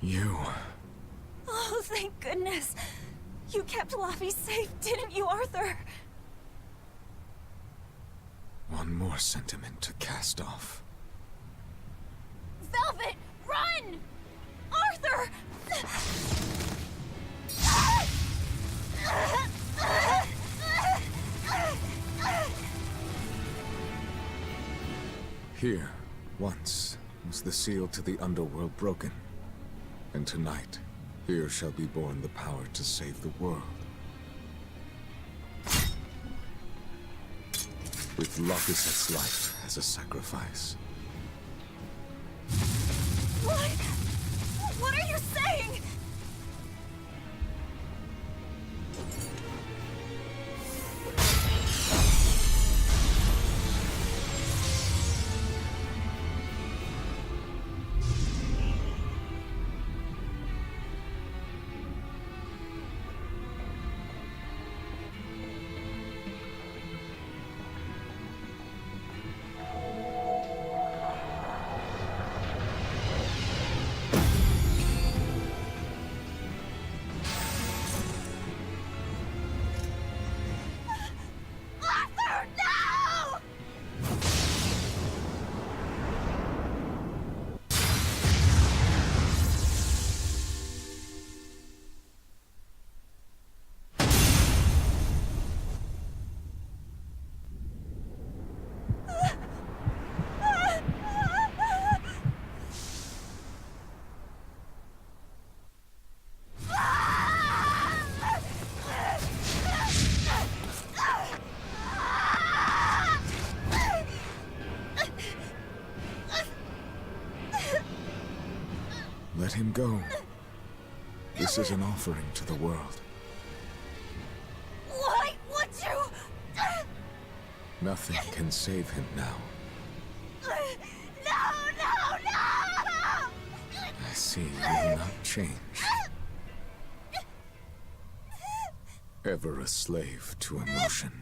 You... Oh, thank goodness. You kept Laffy safe, didn't you, Arthur? One more sentiment to cast off. Velvet, run! Arthur! Here, once, was the seal to the underworld broken. And tonight, here shall be born the power to save the world. With Locus's life as a sacrifice. What? What are you saying? Arthur, no! Let him go. This is an offering to the world. Why would you? Nothing can save him now. No, no, no! I see you will not change. Ever a slave to emotion.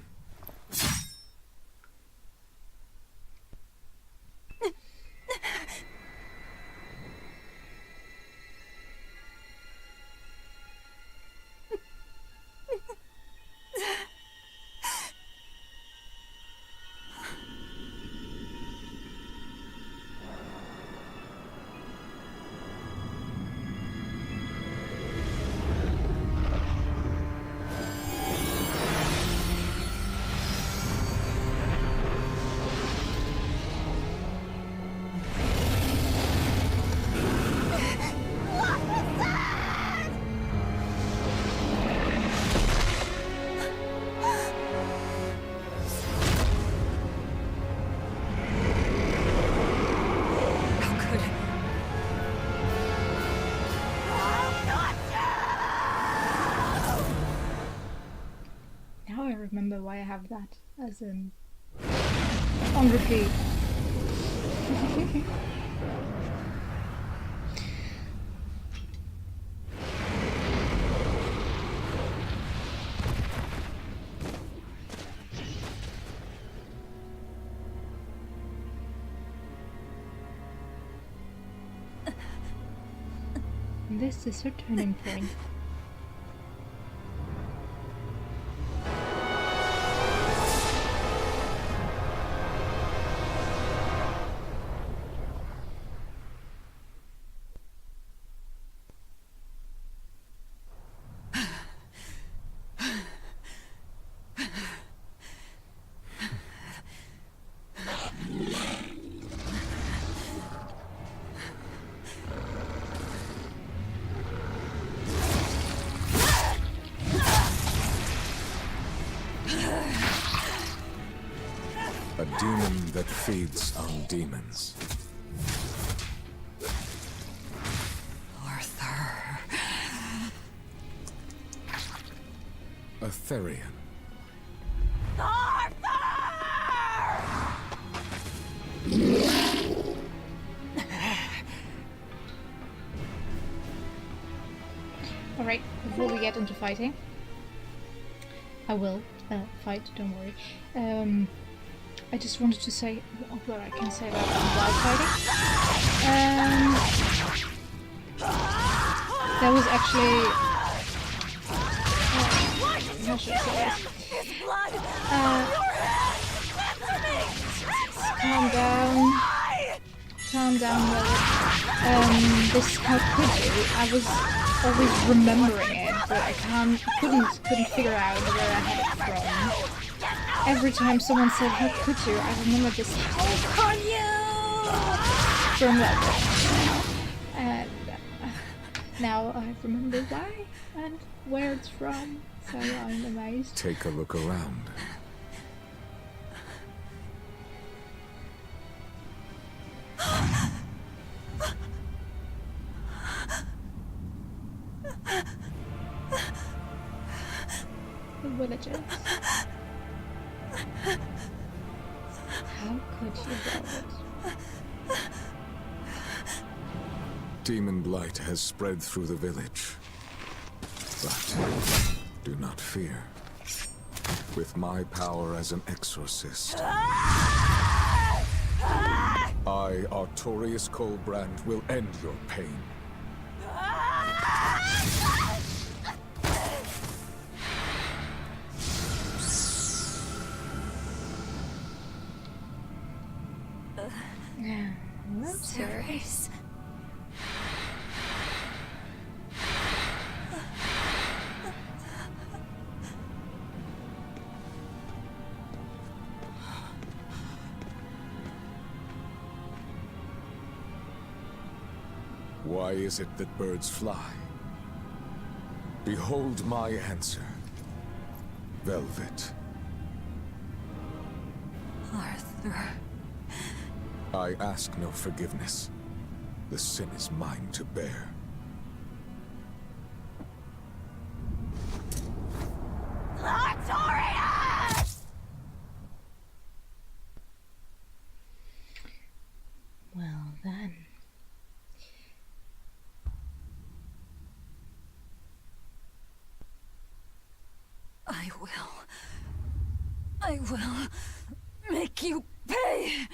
Now I remember why I have that as an on repeat. This is her turning point. A demon that feeds on demons. Arthur. A Therian. Arthur! Alright, before we get into fighting, I will fight, don't worry. I just wanted to say what I can say about while fighting. That was actually... how should I say this? His blood! Calm down. Calm down, Will. This, how could you? I was always remembering it, but I couldn't figure out where I had it from. Every time someone said, how could you? I remember this, how could you? From that book. And now I remember why and where it's from, so I'm amazed. Take a look around. The villagers. How could you, Robert? Demon blight has spread through the village. But do not fear. With my power as an exorcist, I, Artorius Colbrand, will end your pain. No, sir. Race. Why is it that birds fly? Behold my answer. Velvet. Arthur. I ask no forgiveness. The sin is mine to bear. Artorius! Well then. I will make you pay.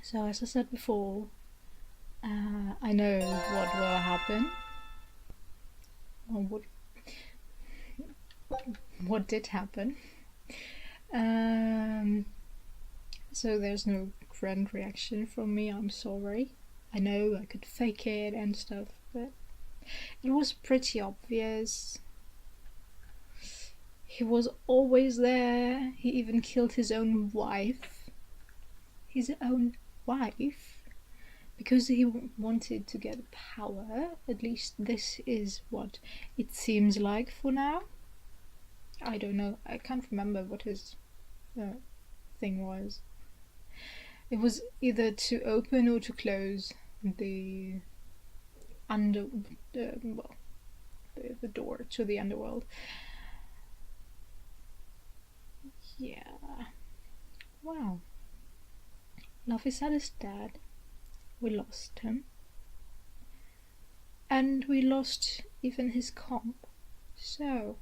So as I said before, I know what will happen, or what did happen. So there's no grand reaction from me, I'm sorry. I know I could fake it and stuff, but it was pretty obvious. He was always there. He even killed his own wife. His own wife? Because he wanted to get power. At least this is what it seems like for now. I don't know. I can't remember what his thing was. It was either to open or to close the the door to the underworld. Yeah. Wow. Laphicet is dead. We lost him. And we lost even his comp. So,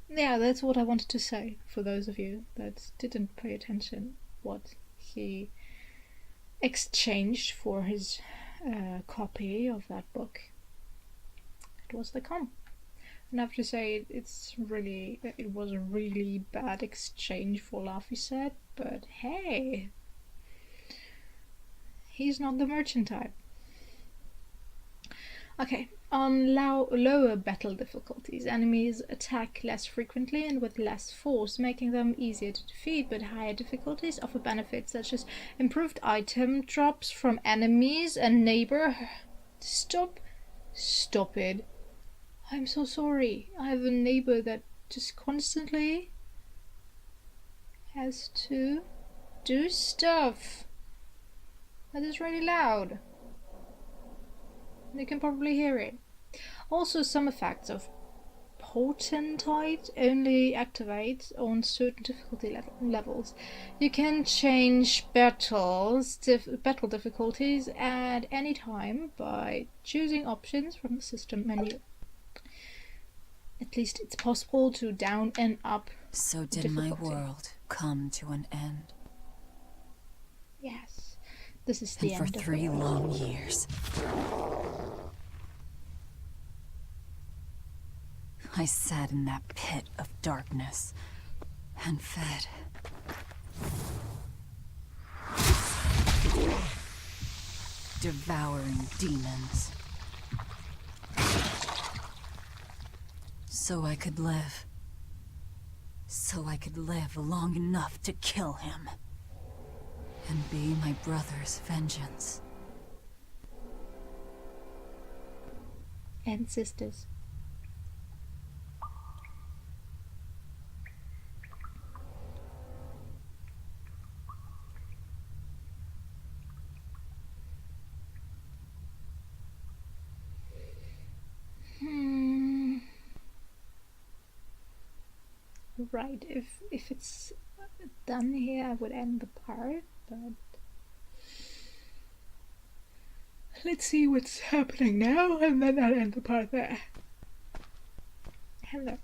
yeah, that's what I wanted to say for those of you that didn't pay attention. What he exchanged for his copy of that book. It was the comp. And I have to say, it was a really bad exchange for Laphicet, but hey, he's not the merchant type. Okay, on lower battle difficulties, enemies attack less frequently and with less force, making them easier to defeat, but higher difficulties offer benefits such as improved item drops from enemies and neighbor... Stop it. I'm so sorry. I have a neighbor that just constantly has to do stuff. That is really loud. You can probably hear it. Also, some effects of Potentite only activate on certain difficulty levels. You can change battle difficulties at any time by choosing options from the system menu. at least it's possible to down and up. So did my difficulty. world come to an end. Yes, this is the And for end of 3 the world. long years, I sat in that pit of darkness and fed. Devouring demons. So I could live. So I could live long enough to kill him. And be my brother's vengeance. And sisters. Right, if it's done here, I would end the part, but let's see what's happening now, and then I'll end the part there. Hello.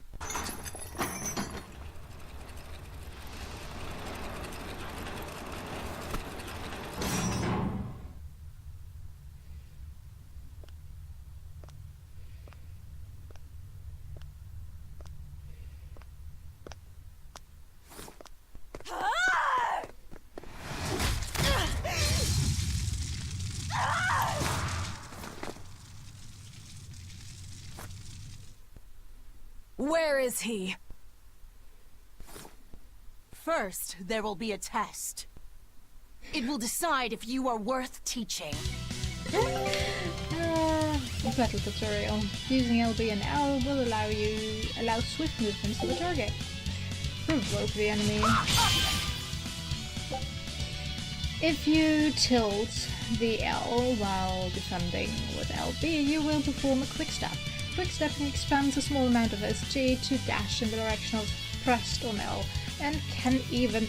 Where is he? First, there will be a test. It will decide if you are worth teaching. Battle tutorial. Using LB and L will allow swift movements to the target. Provoke the enemy. If you tilt the L while defending with LB, you will perform a quick step. Quick stepping expands a small amount of SG to dash in the direction of pressed on L, and can even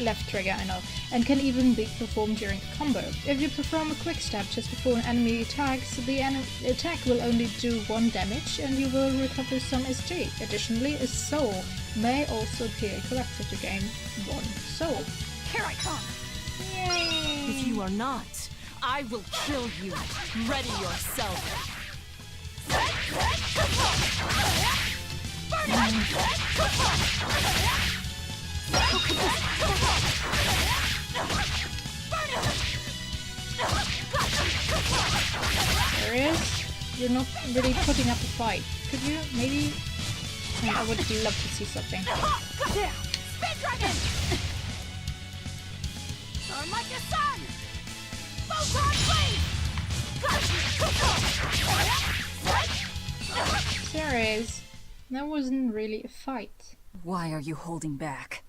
left trigger, I know, and can even be performed during the combo. If you perform a quick step just before an enemy attacks, the attack will only do 1 damage, and you will recover some SG. Additionally, a soul may also appear collected to gain 1 soul. Here I come! Yay! If you are not, I will kill you. Ready yourself. There is. You're not really putting up a fight. Could you maybe? I would love to see something. Spin dragon! Burn like the sun! Photon blade! There is. That wasn't really a fight. Why are you holding back?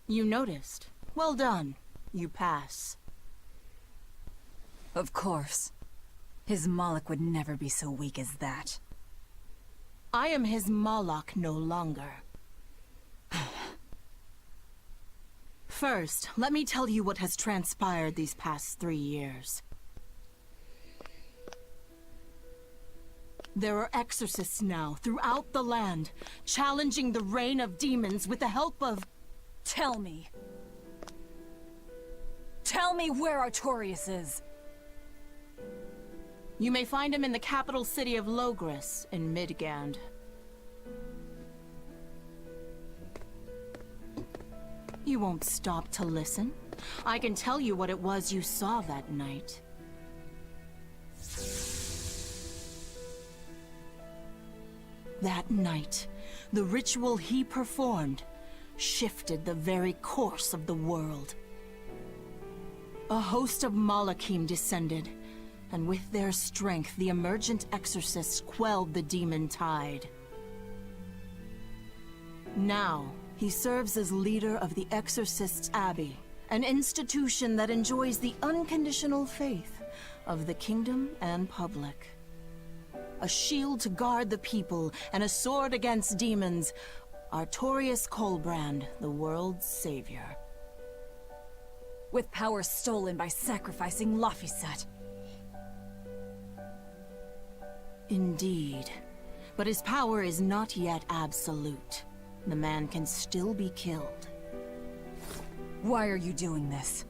You noticed. Well done. You pass. Of course. His Moloch would never be so weak as that. I am his Moloch no longer. First, let me tell you what has transpired these past 3 years. There are exorcists now throughout the land, challenging the reign of demons with the help of... Tell me. Tell me where Artorias is. You may find him in the capital city of Logris in Midgand. You won't stop to listen? I can tell you what it was you saw that night. That night, the ritual he performed shifted the very course of the world. A host of Malachim descended, and with their strength, the emergent exorcists quelled the demon tide. Now, he serves as leader of the Exorcists' Abbey, an institution that enjoys the unconditional faith of the kingdom and public. A shield to guard the people and a sword against demons, Artorias Colbrand, the world's savior. With power stolen by sacrificing Laphicet. Indeed. But his power is not yet absolute. The man can still be killed. Why are you doing this?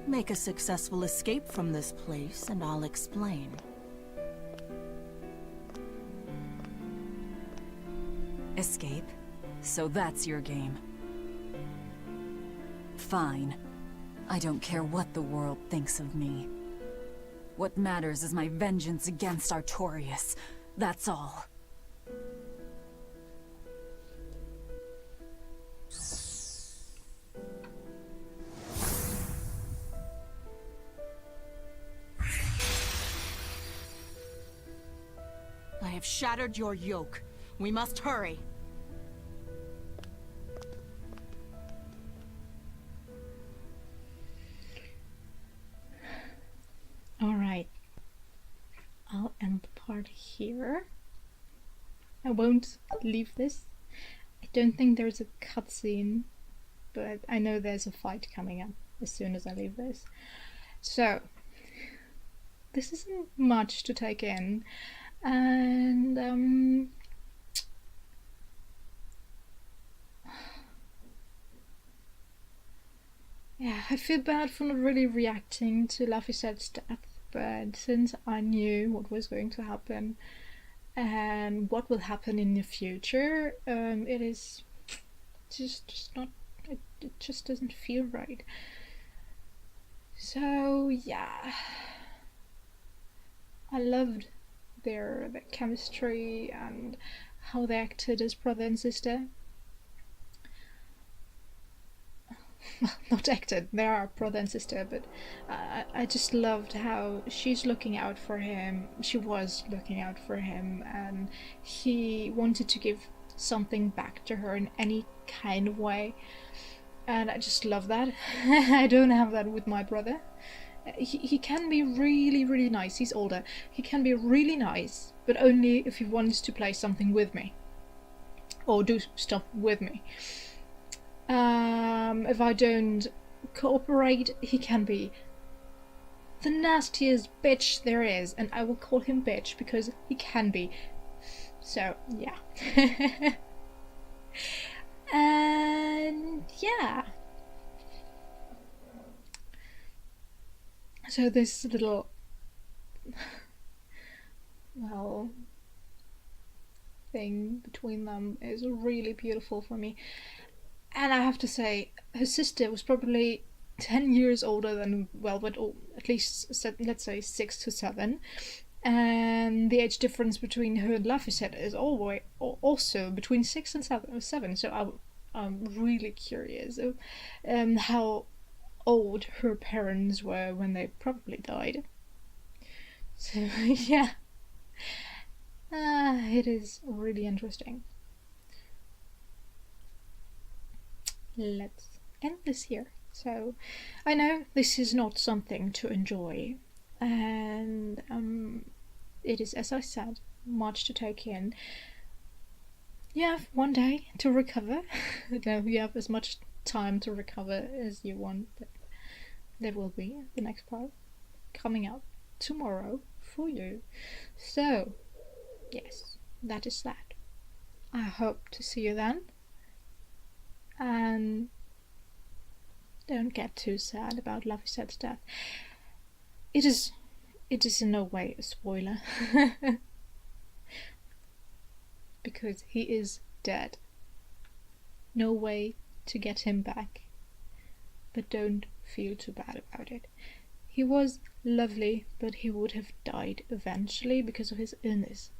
Make a successful escape from this place, and I'll explain. Escape? So that's your game. Fine. I don't care what the world thinks of me. What matters is my vengeance against Artorias. That's all. I have shattered your yoke. We must hurry. Alright. I'll end the part here. I won't leave this. I don't think there's a cutscene, but I know there's a fight coming up as soon as I leave this. So, this isn't much to take in, and yeah, I feel bad for not really reacting to Laphicette's death, but since I knew what was going to happen and what will happen in the future, it is just not, it just doesn't feel right. So yeah, I loved their chemistry and how they acted as brother and sister. Well, not acted, they are brother and sister, but I just loved how she's looking out for him, she was looking out for him, and he wanted to give something back to her in any kind of way, and I just love that. I don't have that with my brother. He can be really nice, he's older, he can be really nice, but only if he wants to play something with me, or do stuff with me. If I don't cooperate, he can be the nastiest bitch there is, and I will call him bitch because he can be. So, yeah. And yeah. So this little, well, thing between them is really beautiful for me. And I have to say, her sister was probably 10 years older than Velvet, or at least, let's say, 6 to 7. And the age difference between her and Laphicette is always also between 6 and 7. So I'm really curious of how old her parents were when they probably died. So, yeah. It is really interesting. Let's end this here. So, I know this is not something to enjoy, and it is, as I said, much to take in. You have one day to recover. No, you have as much time to recover as you want, but there will be the next part coming out tomorrow for you. So, yes, that is that. I hope to see you then. And don't get too sad about Laphicette's death. It is in no way a spoiler. Because he is dead. No way to get him back. But don't feel too bad about it. He was lovely, but he would have died eventually because of his illness.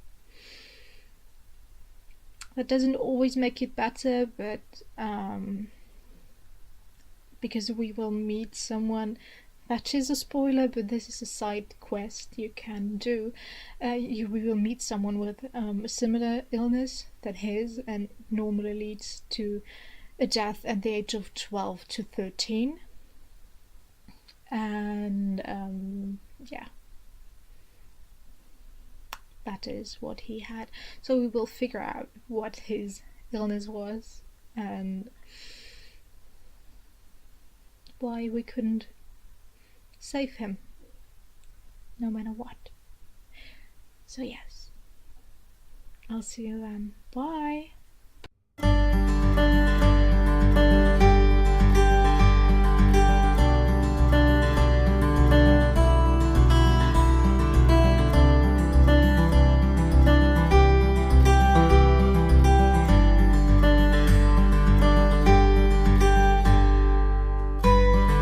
That doesn't always make it better, but because we will meet someone, that is a spoiler, but this is a side quest you can do. We will meet someone with a similar illness than his, and normally leads to a death at the age of 12 to 13. And yeah. That is what he had. So we will figure out what his illness was and why we couldn't save him, no matter what. So yes, I'll see you then. Bye.